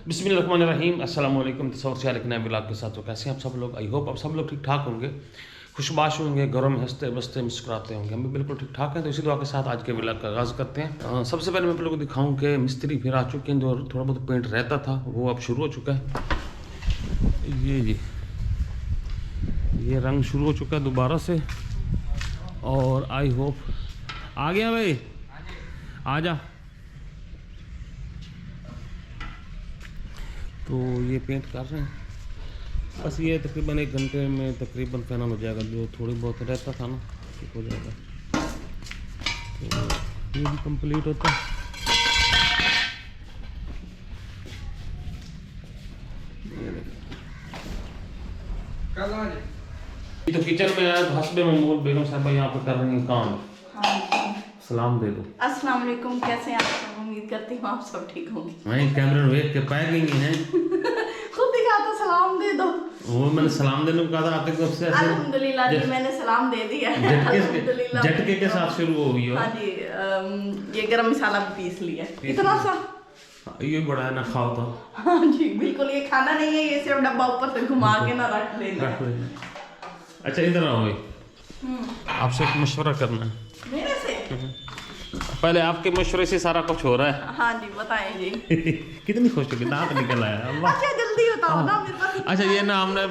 बिस्मिल्लाहिर्रहमानिर्रहीम अस्सलाम वालेकुम। तसव्वुर से एक नए व्लॉग के साथ। तो कैसे हैं आप सब लोग? आई होप आप सब लोग ठीक ठाक होंगे, खुशबाश होंगे, घरों में हंसते बसते मुस्कुराते होंगे। हम भी बिल्कुल ठीक ठाक हैं। तो इसी दुआ के साथ आज के व्लॉग का आगाज़ करते हैं। सबसे पहले मैं आप लोगों को दिखाऊं कि मिस्त्री फिर आ चुके हैं। जो थोड़ा बहुत पेंट रहता था वो अब शुरू हो चुका है। ये रंग शुरू हो चुका है दोबारा से। और आई होप आ गया भाई, आ जा। तो ये पेंट कर रहे हैं। बस ये तकरीबन 1 घंटे में तकरीबन फाइनल हो जाएगा। जो थोड़ी बहुत रहता था ना ठीक हो जाएगा। तो ये भी कंप्लीट होता है। तो किचन में आया तो हस्बे महमूद बेगम साहबा यहाँ पे कर रही हैं काम। सलाम दे दो। अस्सलाम वालेकुम, कैसे हैं आप सब? उम्मीद करती हूँ आप सब ठीक होंगे। मैं कैमरे में देख के पा गई हैं। खुद दिखा तो सलाम दे दो। वो मैंने सलाम देने को कहा था आपके तरफ से। अल्हम्दुलिल्लाह जी, मैंने सलाम दे दिया है। झटके के साथ शुरू हो गई हो। हाँ जी, ये गरम मसाला भी पीस लिया इतना सा। ये बड़ा है ना, खाओ तो। हाँ जी बिल्कुल, ये खाना नहीं है, ये सिर्फ डब्बा ऊपर से घुमा के ना रख लेना। अच्छा इधर आओ भाई, आपसे एक मशवरा करना है। मेरे से? पहले आपके मशवरे से सारा कुछ हो रहा है। हाँ जी बताएं जी। कितनी खुश होगी, दांत निकल आया। अल्लाह। अच्छा जल्दी बताओ ना, मेरे पास। अच्छा ये ना हमने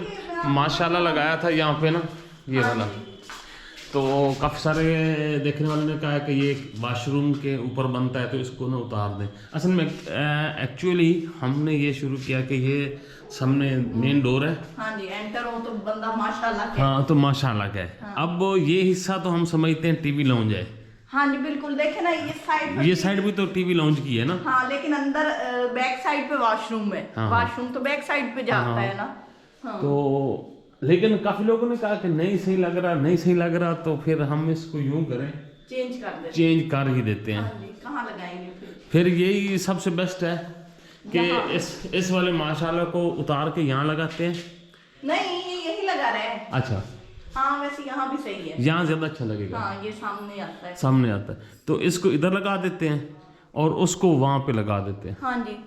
माशाल्लाह लगाया था यहाँ पे ना, ये वाला। तो काफ़ी सारे देखने वाले ने कहा है कि ये वाशरूम के ऊपर बनता है तो इसको ना उतार दें। असल में एक्चुअली हमने ये शुरू किया कि ये सामने मेन डोर है। हाँ जी, एंटर हो तो बंदा माशाल्लाह के। हाँ तो माशाल्लाह का है। अब ये हिस्सा तो हम समझते हैं टीवी लाउंज है। हाँ जी बिल्कुल, देखे ना ये साइड भी तो टीवी लाउंज की है ना। हाँ लेकिन अंदर बैक साइड पे वॉशरूम है। हाँ, वॉशरूम तो बैक साइड पे जाता है ना। हाँ। तो लेकिन काफी लोगों ने कहा कि नहीं सही लग रहा, नहीं सही लग रहा। तो फिर हम इसको यूं करें, चेंज कर ही देते हैं। हाँ जी, कहाँ लगाएंगे फिर यही सबसे बेस्ट है कि इस वाले माशाल्लाह को उतार के यहाँ लगाते हैं। नहीं ये यही लगा रहे हैं। अच्छा हाँ वैसे यहाँ भी सही है, यहाँ ज्यादा अच्छा लगेगा। हाँ ये सामने आता है। सामने आता है तो इसको इधर लगा देते हैं और उसको वहां पे लगा देते हैं। हाँ जी,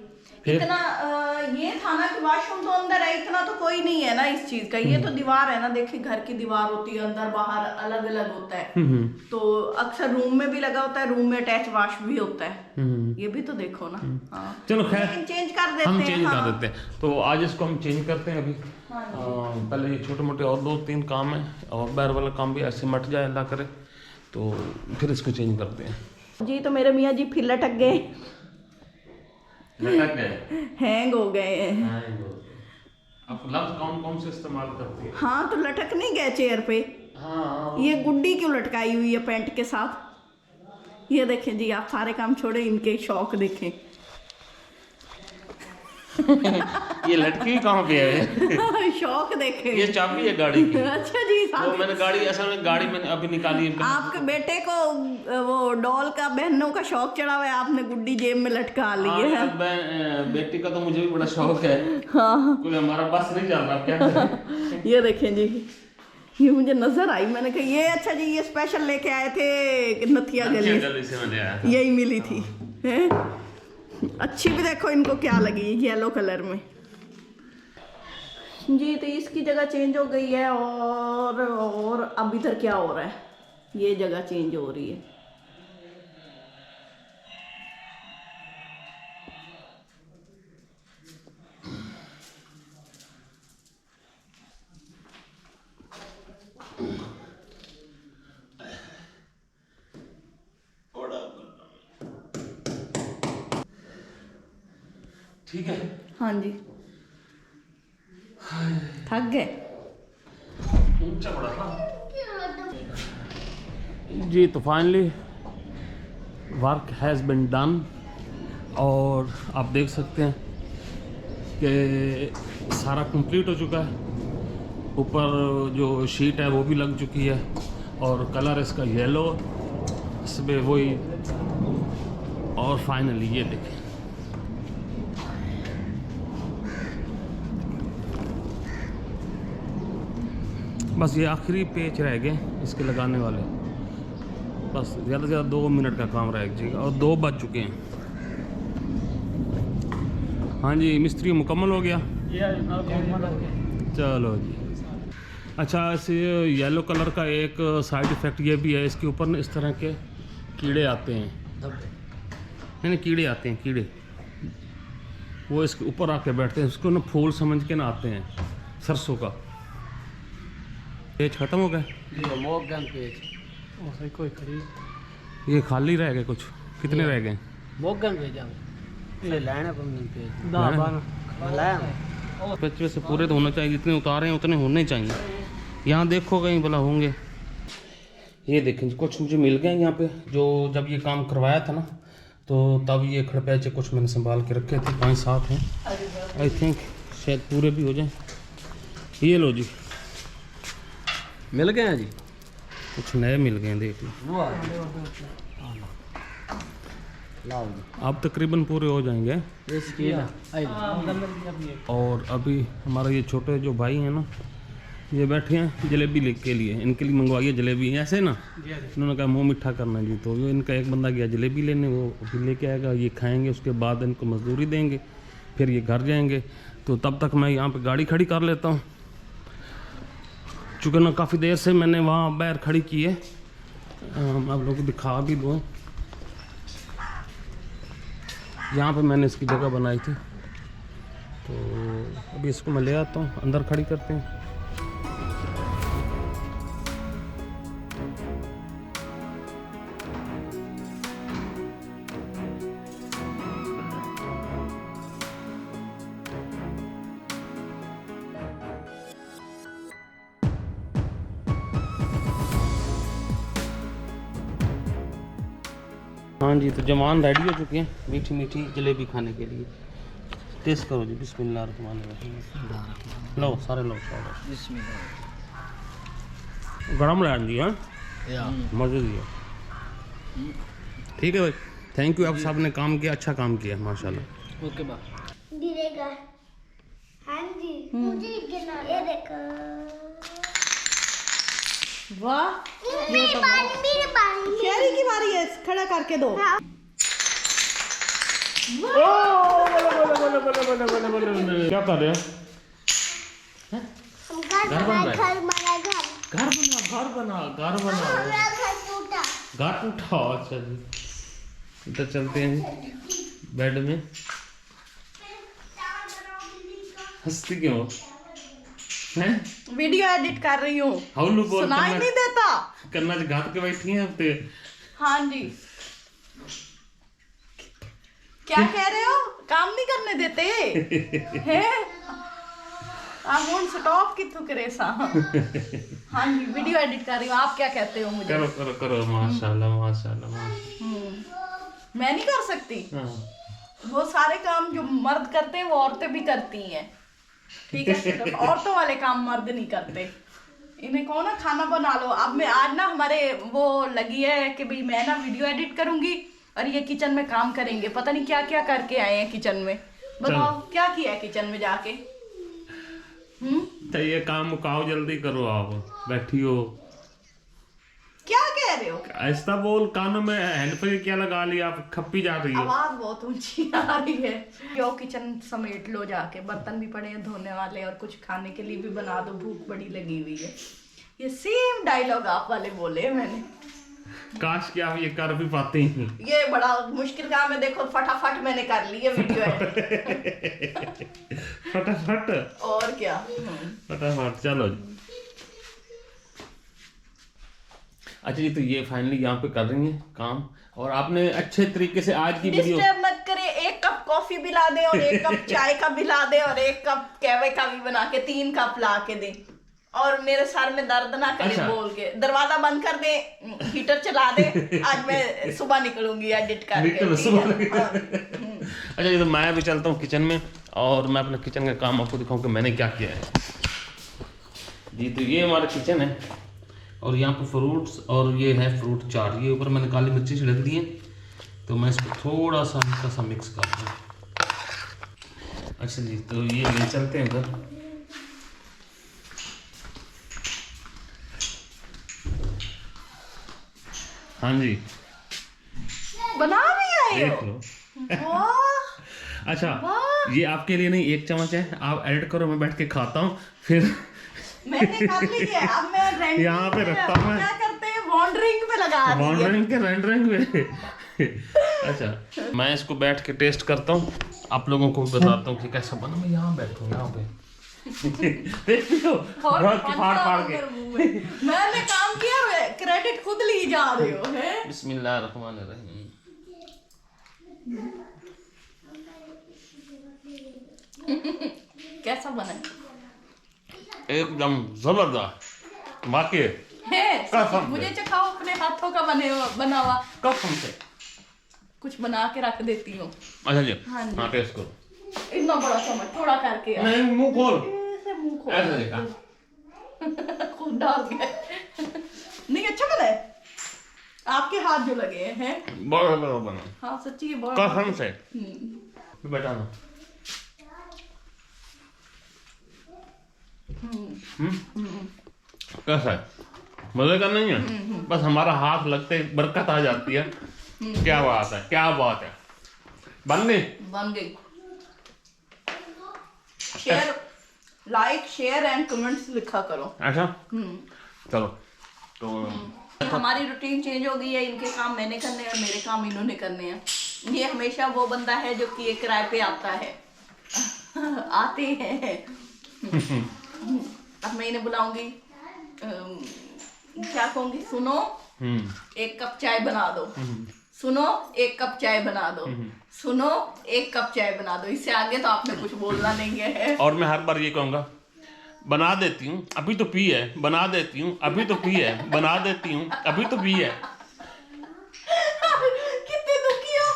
इतना ये था ना कि वॉशरूम तो अंदर है, इतना तो कोई नहीं है ना इस चीज का। ये तो दीवार है ना, देखिए घर की दीवार होती है, अंदर बाहर अलग अलग होता है। तो अक्सर रूम में भी लगा होता है, रूम में अटैच वॉश भी होता है। ये भी तो देखो ना। हाँ। चलो खैर चेंज कर देते हैं। हम चेंज कर देते हैं। तो आज इसको हम चेंज करते हैं अभी। पहले ये छोटे मोटे और 2-3 काम है और बाहर वाला काम भी ऐसे मट जाए अल्लाह करे, तो फिर इसको चेंज करते हैं जी। तो मेरे मियाँ जी फिर लटक गए, हैंग हो गए हैं। आप लफ्ज़ कौन से इस्तेमाल करती है? हाँ तो लटक नहीं गए चेयर पे। हाँ ये गुड्डी क्यों लटकाई हुई है पैंट के साथ? ये देखें जी, आप सारे काम छोड़े, इनके शौक देखें। ये लटकी कहाँ पे है? शौक देखें। ये चाबी है गाड़ी की। अच्छा जी, वो मैंने गाड़ी असल में गाड़ी मैंने अभी निकाली है। आपके बेटे को वो डॉल का, बहनों का शौक चढ़ा हुआ है, आपने गुड्डी जेब में लटका ली है। बेटी का तो मुझे भी बड़ा शौक है। हाँ कोई हमारा बस नहीं चल रहा, क्या करें? ये देखें जी, ये मुझे नजर आई, मैंने कहा ये अच्छा जी, ये स्पेशल लेके आए थे नथिया गली से, यही मिली थी। हैं? अच्छी भी देखो इनको क्या लगी, येलो कलर में जी। तो इसकी जगह चेंज हो गई है। और अब इधर क्या हो रहा है, ये जगह चेंज हो रही है। ठीक है। हाँ जी, थक गए ऊंचा बड़ा था जी। तो finally work has been done और आप देख सकते हैं कि सारा कंप्लीट हो चुका है। ऊपर जो शीट है वो भी लग चुकी है और कलर इसका येलो, इसमें वही। और फाइनली ये देखें, बस ये आखिरी पेच रह गए इसके लगाने वाले। बस ज़्यादा से ज़्यादा 2 मिनट का काम रह जाएगा और 2 बज चुके हैं। हाँ जी, मिस्त्री मुकम्मल हो गया। चलो जी। अच्छा, इस येलो कलर का एक साइड इफ़ेक्ट ये भी है, इसके ऊपर ना इस तरह के कीड़े आते हैं, नहीं कीड़े आते हैं, कीड़े वो इसके ऊपर आके बैठते हैं, उसको ना फूल समझ के ना आते हैं सरसों का। पेज ख़त्म हो गए, ये खाली रह गए कुछ, कितने रह गए? बच्चे से पूरे तो होना चाहिए, जितने उतारे हैं उतने होने चाहिए। यहाँ देखो कहीं भला होंगे। ये देखें कुछ मुझे मिल गए यहाँ पे, जो जब ये काम करवाया था ना तो तब ये खड़पैचे कुछ मैंने संभाल के रखे थे, 5-7 हैं आई थिंक, शायद पूरे भी हो जाए। ये लो जी, मिल गए हैं जी, कुछ नए मिल गए हैं, देख लो। अब तकरीबन पूरे हो जाएंगे। और अभी हमारा ये छोटे जो भाई हैं ना, ये बैठे हैं जलेबी ले के लिए, इनके लिए मंगवाई है जलेबी, ऐसे ना इन्होंने कहा मुंह मीठा करना जी, तो इनका एक बंदा गया जलेबी लेने, वो अभी लेके आएगा, ये खाएंगे, उसके बाद इनको मजदूरी देंगे, फिर ये घर जाएंगे। तो तब तक मैं यहाँ पे गाड़ी खड़ी कर लेता हूँ, चूँकि ना काफ़ी देर से मैंने वहाँ बाहर खड़ी की है। आप लोगों को दिखा भी दूँ, यहाँ पे मैंने इसकी जगह बनाई थी, तो अभी इसको मैं ले आता हूँ, अंदर खड़ी करते हैं। हाँ जी, तो जमान रेडी हो चुके हैं मीठी मीठी जलेबी खाने के लिए। टेस्ट करो जी, बिस्मिल्लाह। लो सारे लो, गरम रहने दी है, मज़े दिया। ठीक है भाई, थैंक यू, आप सब ने काम किया, अच्छा काम किया माशाल्लाह। Okay bye. हाँ जी, मुझे ये देखो। वाह, मेरी बारी। शेरी की बारी है, खड़ा करके दो। हाँ। क्या कर रहे हो? हम घर बना, घर बना। मेरा घर टूटा। घर टूटा, अच्छा जी। इधर चलते हैं बेड में। हंसती क्यों हैं? वीडियो एडिट कर रही हूँ, हाउलू बोल सुनाई नहीं देता। करना घात के बैठी हैं हफ्ते। हाँ जी, क्या कह रहे हो? काम नहीं करने देते हैं? आप स्टॉप कितों करे सा। हाँ जी, वीडियो एडिट कर रही हूँ, आप क्या कहते हो मुझे? करो करो करो, माशाल्लाह माशाल्लाह। मैं नहीं कर सकती। हाँ। वो सारे काम जो मर्द करते हैं वो औरतें भी करती हैं, ठीक है? सिर्फ औरतों वाले काम मर्द नहीं करते। इन्हें कहो ना खाना बना लो। अब मैं आज ना हमारे वो लगी है कि भाई मैं ना वीडियो एडिट करूंगी और ये किचन में काम करेंगे, पता नहीं क्या क्या करके आए हैं किचन में। बताओ क्या किया है किचन में जाके? तो ये काम मुकाओ, जल्दी करो, आप बैठी हो। क्या कह रहे हो? ऐसा बोल, कानों में हैंड फ्री क्या लगा लिया, आप खप्पी जा रही हो। आवाज बहुत ऊंची आ रही है। यो किचन समेट लो जाके, बर्तन भी पड़े हैं धोने वाले और कुछ खाने के लिए भी बना दो, भूख बड़ी लगी हुई है। ये सेम डायलॉग आप वाले बोले मैंने। काश कि आप ये कर भी पाते हैं। ये बड़ा मुश्किल काम है, देखो फटाफट मैंने कर लिया वीडियो एडिट। फटाफट और क्या, फटाफट। चलो जी, अच्छा जी, तो ये फाइनली यहाँ पे कर रही हैं काम, और आपने अच्छे तरीके से आज की वीडियो डिस्टर्ब मत करे। एक कप कॉफी भी ला दे और एक कप चाय का भी ला दे और एक कप कहवे का भी बना के 3 कप ला के दे, और मेरे सर में दर्द ना करे। अच्छा। बोल के दरवाजा बंद कर दे, हीटर चला दे। आज मैं सुबह निकलूंगी एडिट करके। अच्छा जी, तो मैं भी चलता हूँ किचन में और मैं अपने किचन का काम आपको दिखाऊँ कि मैंने क्या किया है जी। तो ये हमारा किचन है और यहाँ पर फ्रूट्स, और ये है फ्रूट चाट। ये ऊपर मैंने काली मिर्ची छिड़क दी है, तो मैं इसको थोड़ा सा हल्का सा मिक्स करता हूँ। अच्छा जी, तो ये ले चलते हैं उधर। हाँ जी, बना भी आए देख हो? लो। वाह अच्छा, वाह, ये आपके लिए नहीं, 1 चम्मच है, आप एडिट करो, मैं बैठ के खाता हूँ फिर मैंने कर ली है, अब मैं रेंडरिंग यहाँ पे रखता हूँ मैं। क्या करते हैं, वॉन्डरिंग पे लगा दिए। वॉन्डरिंग के रेंडरिंग में अच्छा, मैं इसको बैठ के टेस्ट करता हूँ, आप लोगों को भी बताता हूँ कि कैसा बना। मैं यहाँ बैठूँ, यहाँ पे देख लो और बहुत फाड़ फाड़ के। अंदर मुंह में। मैंने काम किया, क्रेडिट खुद ली जा रहे हो हैं। बिस्मिल्लाहिर्रहमानिर्रहीम। कैसा बना एकदम जबरदस्त वाकई है? कसम से। मुझे चखाओ अपने हाथों का बना हुआ। कसम से। कुछ बना के रख देती हूँ। अच्छा जी, हाँ जी। हाँ टेस्ट करो। इतना बड़ा चम्मच थोड़ा करके यार। नहीं, मुंह खोल, ऐसे मुंह खोल ऐसे देखा। खुद डाल के नहीं अच्छा बना है, आपके हाथ जो लगे हैं। बहुत बड़ा बना, हाँ सच्ची बहुत। कसम से। बेटा ना कैसा है, मजे का नहीं है, बस हमारा हाथ लगते ही बरकत आ जाती है। क्या बात है, क्या बात है, बन गई। बन गई। Share, like, share and comments लिखा करो। ऐसा चलो तो हमारी रूटीन चेंज हो गई है, इनके काम मैंने करने हैं और मेरे काम इन्होंने करने हैं। ये हमेशा वो बंदा है जो कि एक किराए पे आता है आते हैं। अब मैं इन्हें बुलाऊंगी, क्या कहूंगी, सुनो एक कप चाय बना दो, सुनो एक कप चाय बना दो, सुनो एक कप चाय बना दो। इससे आगे तो आपने कुछ बोलना नहीं है। और मैं हर बार ये कहूंगा, बना देती हूँ अभी तो पी है, बना देती हूँ अभी तो पी है, बना देती हूँ अभी तो पी है। कितने दुखी हो।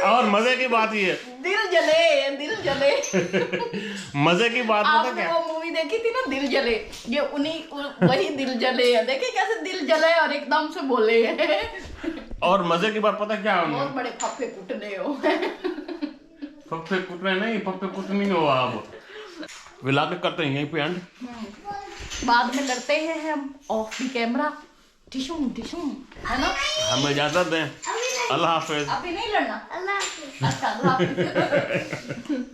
और मजे की बात ये दिल जले, दिल जले। मजे की बात पता आपने क्या, वो मूवी देखी थी ना, दिल जले, ये वही दिल जले है। देखिए कैसे दिल जले और एकदम से बोले हैं। और मजे की बात पता क्या बहुत होंगे, बड़े फप्पे कुटने हो। पप्पे कुटने नहीं, पप्पे कुटनी हो आप। विला के करते हैं यहीं पे एंड, बाद में करते हैं हम ऑफ द कैमरा, टिशुम टिशुम, है ना। हमें इजाजत दें, अल्लाह हाफिज। अभी नहीं लड़ना। अल्लाह हाफिज़। अच्छा अल्लाह हाफिज़।